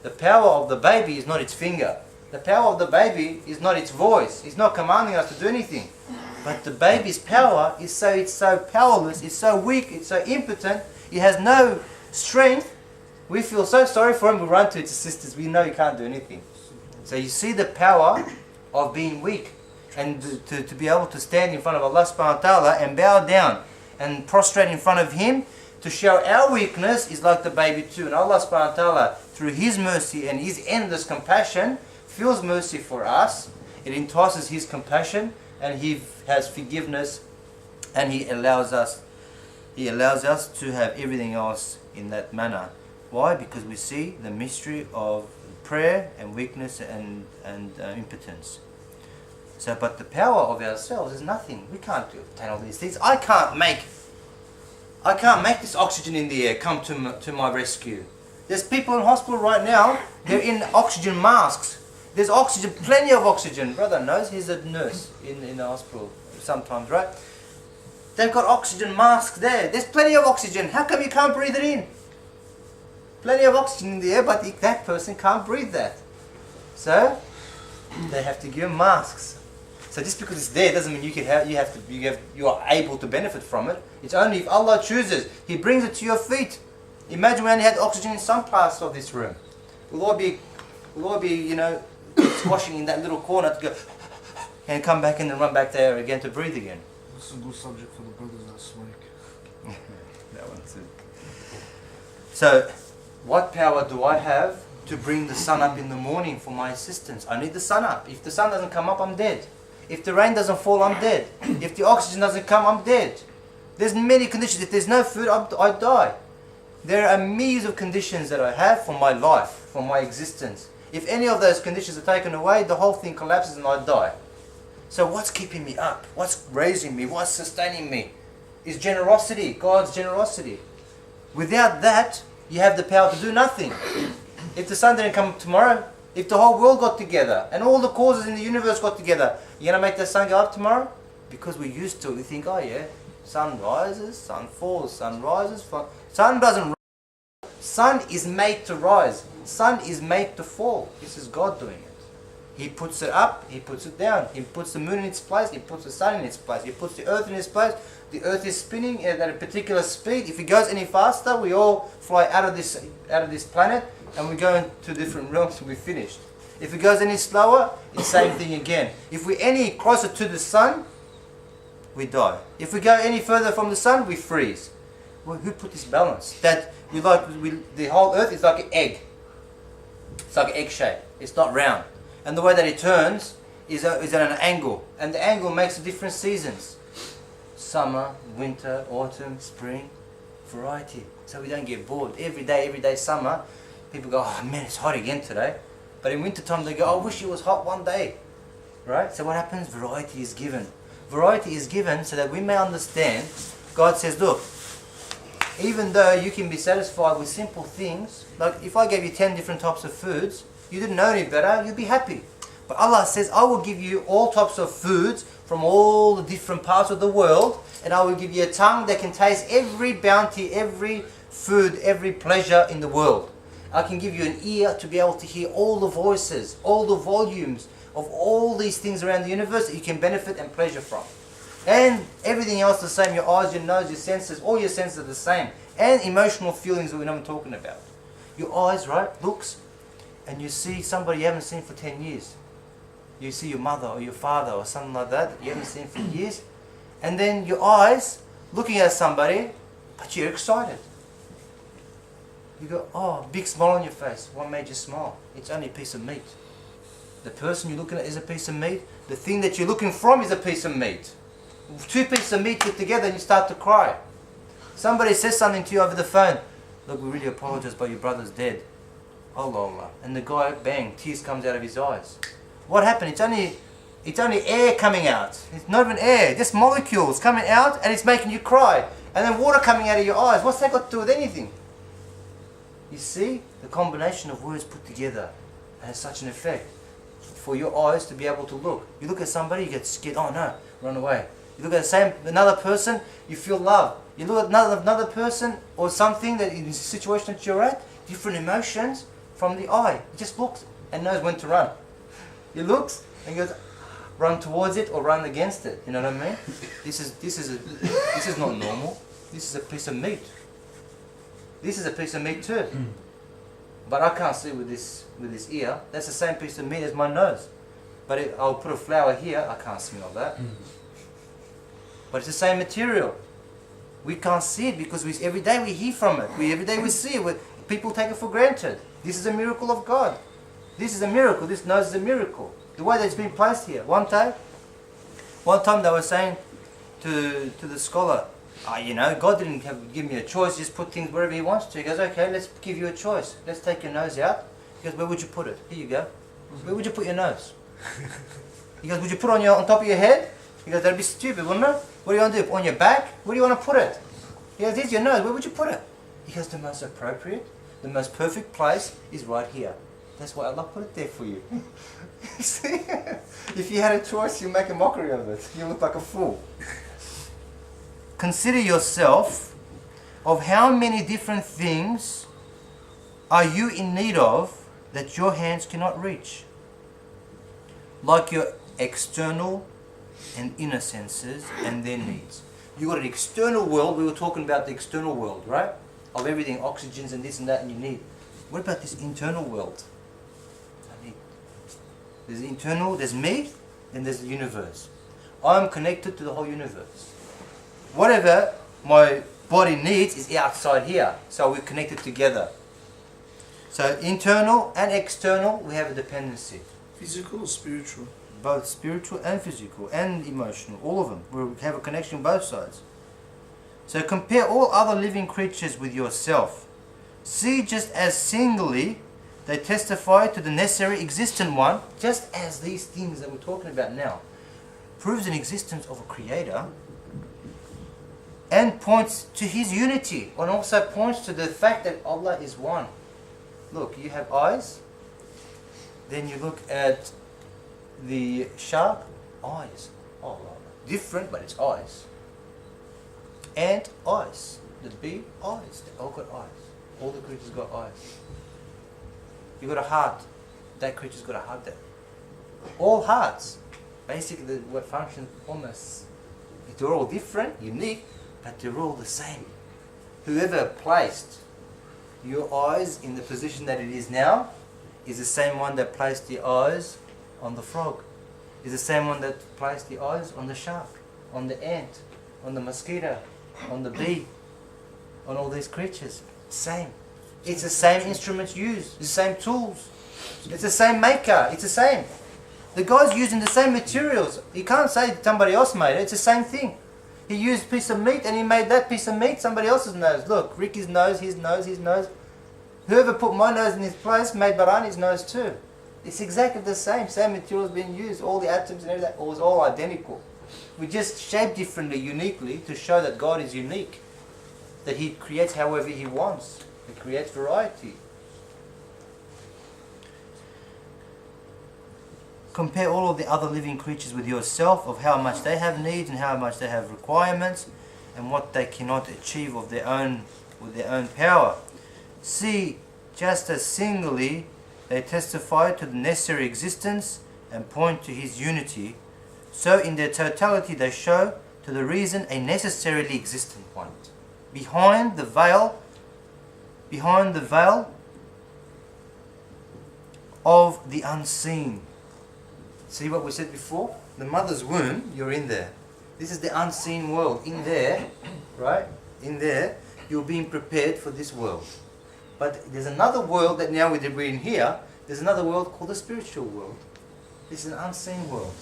The power of the baby is not its finger. The power of the baby is not its voice. It's not commanding us to do anything. But the baby's power is it's so powerless, it's so weak, it's so impotent, it has no strength. We feel so sorry for him, we run to its sisters, we know he can't do anything. So you see the power of being weak, and to be able to stand in front of Allah subhanahu wa ta'ala and bow down and prostrate in front of him to show our weakness is like the baby too. And Allah subhanahu wa ta'ala, through his mercy and his endless compassion, feels mercy for us. It entices his compassion, and he has forgiveness, and he allows us to have everything else in that manner. Why? Because we see the mystery of prayer and weakness and impotence. So, but the power of ourselves is nothing. We can't obtain all these things. I can't make this oxygen in the air come to my rescue. There's people in hospital right now, they're in oxygen masks. There's oxygen, plenty of oxygen. Brother knows, he's a nurse in the hospital sometimes, right? They've got oxygen masks there. There's plenty of oxygen. How come you can't breathe it in? Plenty of oxygen in the air, but that person can't breathe that. So they have to give them masks. So just because it's there doesn't mean you are able to benefit from it. It's only if Allah chooses, He brings it to your feet. Imagine we only had oxygen in some parts of this room. We'll all be squashing in that little corner to go and come back in and run back there again to breathe again. This is a good subject for the brothers that smoke. That one too. So, what power do I have to bring the sun up in the morning for my assistance? I need the sun up. If the sun doesn't come up, I'm dead. If the rain doesn't fall, I'm dead. If the oxygen doesn't come, I'm dead. There's many conditions. If there's no food, I die. There are millions of conditions that I have for my life, for my existence. If any of those conditions are taken away, the whole thing collapses and I die. So what's keeping me up? What's raising me? What's sustaining me? Is generosity, God's generosity. Without that, you have the power to do nothing. If the sun didn't come tomorrow, if the whole world got together and all the causes in the universe got together, you're going to make the sun go up tomorrow? Because we're used to it. We think, oh yeah, sun rises, sun falls, sun rises, sun doesn't rise. Sun is made to rise. Sun is made to fall. This is God doing it. He puts it up, He puts it down. He puts the moon in its place, He puts the sun in its place. He puts the earth in its place. The earth is spinning at a particular speed. If it goes any faster, we all fly out of this planet and we go into different realms and we're finished. If it goes any slower, it's the same thing again. If we're any closer to the sun, we die. If we go any further from the sun, we freeze. Well, who put this balance? That the whole earth is like an egg. It's like an egg shape. It's not round. And the way that it turns is at an angle. And the angle makes the different seasons. Summer, winter, autumn, spring, variety. So we don't get bored. Every day summer, people go, oh man, it's hot again today. But in winter time they go, I wish it was hot one day. Right? So what happens? Variety is given. Variety is given so that we may understand. God says, look, even though you can be satisfied with simple things, like if I gave you 10 different types of foods, you didn't know any better, you'd be happy. But Allah says, I will give you all types of foods from all the different parts of the world, and I will give you a tongue that can taste every bounty, every food, every pleasure in the world. I can give you an ear to be able to hear all the voices, all the volumes of all these things around the universe that you can benefit and pleasure from. And everything else the same, your eyes, your nose, your senses, all your senses are the same. And emotional feelings that we're not talking about. Your eyes, right, looks, and you see somebody you haven't seen for 10 years. You see your mother or your father or something like that you haven't seen for years. And then your eyes looking at somebody, but you're excited. You go, oh, big smile on your face. What made you smile? It's only a piece of meat. The person you're looking at is a piece of meat. The thing that you're looking from is a piece of meat. Two pieces of meat get together and you start to cry. Somebody says something to you over the phone. Look, we really apologize, but your brother's dead. Allah. And the guy, bang, tears comes out of his eyes. What happened? It's only air coming out. It's not even air, just molecules coming out and it's making you cry. And then water coming out of your eyes. What's that got to do with anything? You see, the combination of words put together has such an effect. For your eyes to be able to look. You look at somebody, you get scared, oh no, run away. You look at another person, you feel love. You look at another person or something that in the situation that you're at, different emotions, from the eye. He just looks and knows when to run. He looks and goes, run towards it or run against it. You know what I mean? This is not normal. This is a piece of meat. This is a piece of meat too. But I can't see with this ear. That's the same piece of meat as my nose. But I'll put a flower here. I can't smell that. But it's the same material. We can't see it because every day we hear from it. Every day we see it. People take it for granted. This is a miracle of God. This is a miracle. This nose is a miracle. The way that it's been placed here. One time they were saying to the scholar, God didn't give me a choice. Just put things wherever He wants to. He goes, okay, let's give you a choice. Let's take your nose out. He goes, where would you put it? Here you go. Where would you put your nose? He goes, would you put it on top of your head? He goes, that'd be stupid, wouldn't it? What do you want to do? On your back? Where do you want to put it? He goes, here's your nose. Where would you put it? He goes, the most appropriate, the most perfect place is right here. That's why Allah put it there for you. See? If you had a choice, you make a mockery of it. You look like a fool. Consider yourself of how many different things are you in need of that your hands cannot reach. Like your external and inner senses and their needs. You got an external world. We were talking about the external world, right? Of everything, oxygens and this and that, and you need. What about this internal world? There's the internal, there's me, and there's the universe. I'm connected to the whole universe. Whatever my body needs is outside here, so we're connected together. So internal and external, we have a dependency. Physical or spiritual? Both spiritual and physical and emotional, all of them. We have a connection on both sides. So compare all other living creatures with yourself. See just as singly they testify to the necessary existent one, just as these things that we're talking about now proves an existence of a creator and points to His unity, and also points to the fact that Allah is one. Look, you have eyes, then you look at the shark, eyes. Oh, different, but it's eyes. Ant, eyes. The bee, eyes. They all got eyes. All the creatures got eyes. You got a heart. That creature's got a heart there. All hearts. Basically, what functions almost. They're all different, unique, but they're all the same. Whoever placed your eyes in the position that it is now is the same one that placed the eyes on the frog. Is the same one that placed the eyes on the shark, on the ant, on the mosquito, on the bee, on all these creatures. Same. It's the same instruments used, the same tools. It's the same maker, it's the same. The guy's using the same materials. You can't say somebody else made it, it's the same thing. He used a piece of meat and he made that piece of meat somebody else's nose. Look, Ricky's nose, his nose, his nose. Whoever put my nose in his place made Barani's nose too. It's exactly the same materials being used, all the atoms and everything, it was all identical. We just shape differently, uniquely, to show that God is unique. That He creates however He wants. He creates variety. Compare all of the other living creatures with yourself of how much they have needs and how much they have requirements and what they cannot achieve of their own with their own power. See, just as singly they testify to the necessary existence and point to His unity, so in their totality they show to the reason a necessarily existent one. Behind the veil of the unseen. See what we said before? The mother's womb, you're in there. This is the unseen world. In there, right? In there, you're being prepared for this world. But there's another world that now we're in here. There's another world called the spiritual world. This is an unseen world.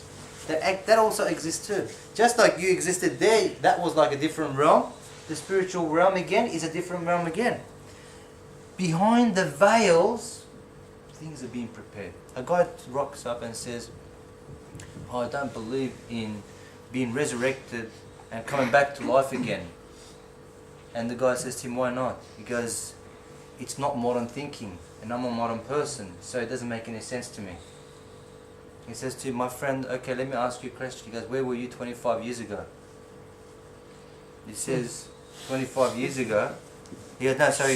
That also exists too. Just like you existed there, that was like a different realm. The spiritual realm again is a different realm again. Behind the veils, things are being prepared. A guy rocks up and says, "Oh, I don't believe in being resurrected and coming back to life again." And the guy says to him, "Why not?" He goes, "It's not modern thinking, and I'm a modern person, so it doesn't make any sense to me." He says to him, "My friend, okay, let me ask you a question." He goes, "Where were you 25 years ago?" He says, 25 years ago? He goes, "No, sorry."